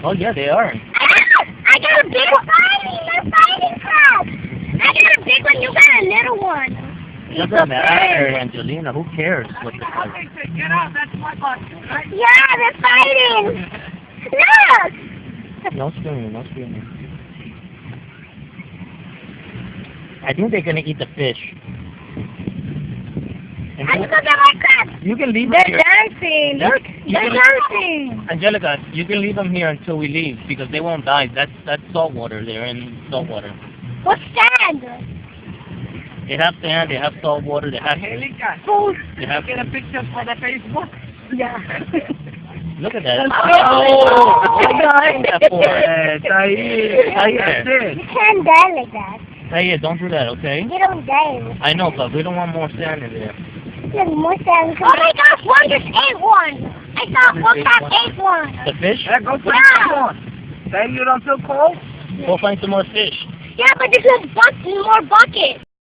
Oh yeah, they are. I got a big one. They're fighting crabs. I got a big one. You got a little one. It doesn't matter, Angelina. Who cares what the fuck? Get out, that's my box. Right? Yeah, they're fighting. Look. No screaming, no screaming. I think they're gonna eat the fish. I just got my crabs. You can leave them They're here. dancing. They're- They're dancing. Angelica, you can leave them here until we leave because they won't die. That's salt water. They're in salt water. What's sand? They have sand. They have salt water. They have Angelica, Food. They have. get a picture for the Facebook. Yeah. Look at that. Oh my God. Tahir, You can't die like that. Tahir, don't do that, okay? You don't die. I know, but we don't want more sand in there. There's more sand. Oh my gosh, one just ate one. I saw one cat ate one. The fish? Yeah, go find some more. Then you don't feel cold? Go find some more fish. Yeah, but there's more buckets.